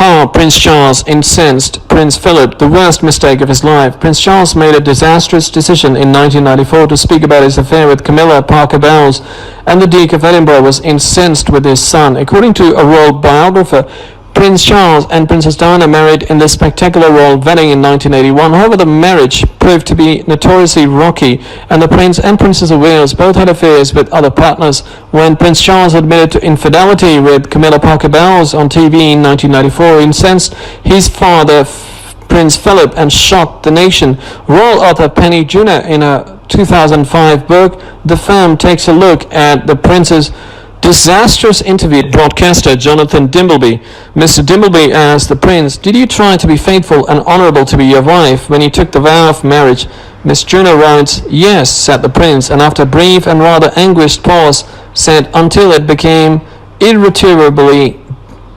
How Prince Charles incensed Prince Philip, the worst mistake of his life. Prince Charles made a disastrous decision in 1994 to speak about his affair with Camilla Parker Bowles, and the Duke of Edinburgh was incensed with his son. According to a royal biographer, Prince Charles and Princess Diana married in the spectacular royal wedding in 1981. However, the marriage proved to be notoriously rocky, and the Prince and Princess of Wales both had affairs with other partners. When Prince Charles admitted to infidelity with Camilla Parker Bowles on TV in 1994, he incensed his father, Prince Philip, and shocked the nation. Royal author Penny Junor, in a 2005 book, The Firm, takes a look at the Prince's disastrous interview with broadcaster Jonathan Dimbleby. Mr. Dimbleby asked the Prince, "Did you try to be faithful and honourable to your wife when you took the vow of marriage?" Miss Junor writes, "Yes," said the Prince, and after a brief and rather anguished pause, said, "Until it became irretrievably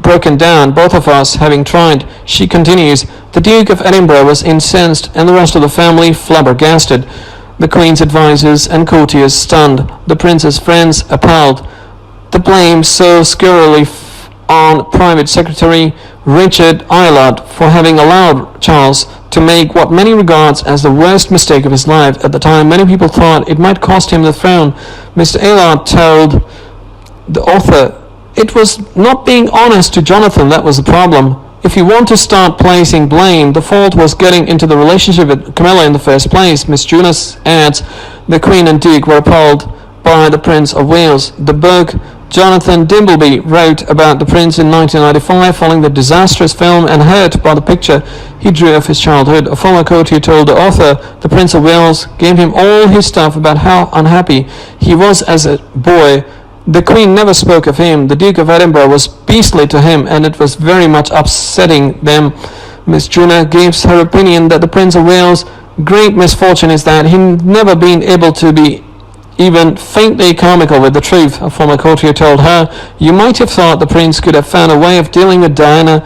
broken down, both of us having tried." She continues, "The Duke of Edinburgh was incensed and the rest of the family flabbergasted. The Queen's advisers and courtiers stunned. The Prince's friends appalled. The blame so squarely on Private Secretary Richard Aylard for having allowed Charles to make what many regards as the worst mistake of his life. At the time, many people thought it might cost him the throne." Mr. Aylard told the author, "It was not being honest to Jonathan that was the problem. If you want to start placing blame, the fault was getting into the relationship with Camilla in the first place." Miss Junor adds, "The Queen and Duke were appalled by the Prince of Wales." The book Jonathan Dimbleby wrote about the Prince in 1995 following the disastrous film, and hurt by the picture he drew of his childhood. A former courtier told the author the Prince of Wales gave him all his stuff about how unhappy he was as a boy. The Queen never spoke of him. The Duke of Edinburgh was beastly to him, and it was very much upsetting them. Miss Junor gives her opinion that the Prince of Wales' great misfortune is that he never been able to be even faintly comical with the truth. A former courtier told her, "You might have thought the Prince could have found a way of dealing with Diana.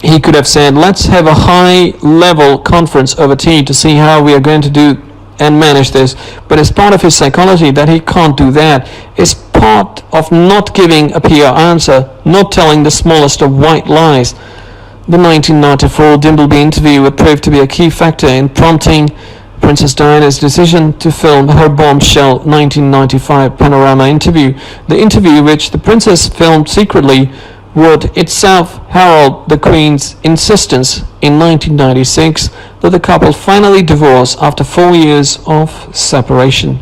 He could have said, 'Let's have a high-level conference over tea to see how we are going to do and manage this.' But it's part of his psychology that he can't do that. It's part of not giving a PR answer, not telling the smallest of white lies." The 1994 Dimbleby interview would prove to be a key factor in prompting Princess Diana's decision to film her bombshell 1995 panorama interview. The interview, which the Princess filmed secretly, would itself herald the Queen's insistence in 1996 that the couple finally divorce after 4 years of separation.